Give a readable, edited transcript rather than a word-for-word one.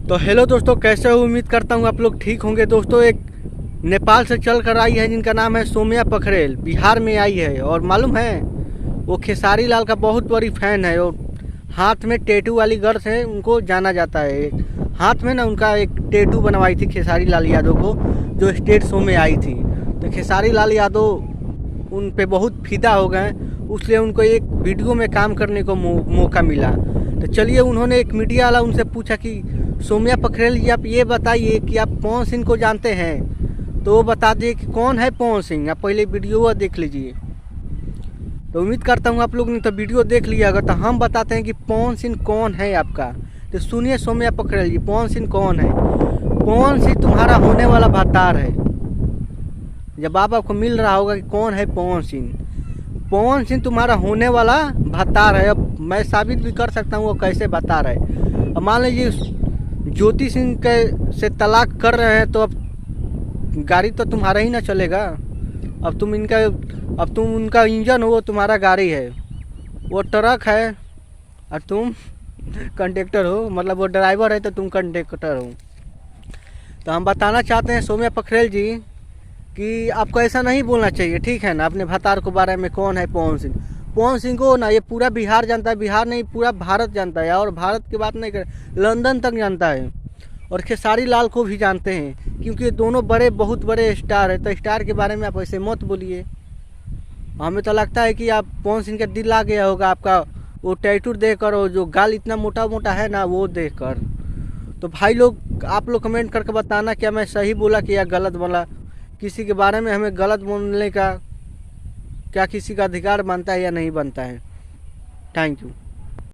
तो हेलो दोस्तों, कैसे हो? उम्मीद करता हूँ आप लोग ठीक होंगे। दोस्तों, एक नेपाल से चल कर आई है जिनका नाम है सोम्या पखरेल, बिहार में आई है। और मालूम है, वो खेसारी लाल का बहुत बड़ी फैन है। और हाथ में टैटू वाली गर्ल है, उनको जाना जाता है। एक हाथ में ना उनका एक टैटू बनवाई थी खेसारी लाल यादव को, जो स्टेट शो में आई थी। तो खेसारी लाल यादव उन पे बहुत फिदा हो गए, इसलिए उनको एक वीडियो में काम करने को मौका मिला। तो चलिए, उन्होंने एक मीडिया वाला उनसे पूछा कि सोम्या पखरेल जी, आप ये बताइए कि आप पवन सिंह को जानते हैं। तो वो बता दिए कि कौन है पवन सिंह। आप पहले वीडियो देख लीजिए। तो उम्मीद करता हूँ आप लोग ने तो वीडियो देख लिया होगा। तो हम बताते हैं कि पवन सिंह कौन है आपका। तो सुनिए सोम्या पखरेल जी, पवन सिंह कौन है। पवन सिंह तुम्हारा होने वाला भतार है। जब आपको मिल रहा होगा कि कौन है पवन सिंह, पवन सिंह तुम्हारा होने वाला भतार है। अब मैं साबित भी कर सकता हूँ वो कैसे भतार है। अब मान लीजिए ज्योति सिंह के से तलाक कर रहे हैं, तो अब गाड़ी तो तुम्हारा ही ना चलेगा। अब तुम उनका इंजन हो, वो तुम्हारा गाड़ी है, वो ट्रक है, और तुम कंडक्टर हो। मतलब वो ड्राइवर है तो तुम कंडक्टर हो। तो हम बताना चाहते हैं सोम्या पखरेल जी कि आपको ऐसा नहीं बोलना चाहिए, ठीक है ना। अपने भतार को बारे में कौन है पवन सिंह। पवन सिंह को ना ये पूरा बिहार जानता है, बिहार नहीं पूरा भारत जानता है। और भारत की बात नहीं कर, लंदन तक जानता है। और खेसारी लाल को भी जानते हैं, क्योंकि ये दोनों बहुत बड़े स्टार है। तो स्टार के बारे में आप ऐसे मत बोलिए। हमें तो लगता है कि आप पवन सिंह का दिल आ गया होगा आपका वो टैटू देखकर, और जो गाल इतना मोटा मोटा है ना वो देखकर। तो भाई लोग, आप लोग कमेंट करके बताना क्या मैं सही बोला कि या गलत बोला। किसी के बारे में हमें गलत बोलने का क्या किसी का अधिकार बनता है या नहीं बनता है। Thank you.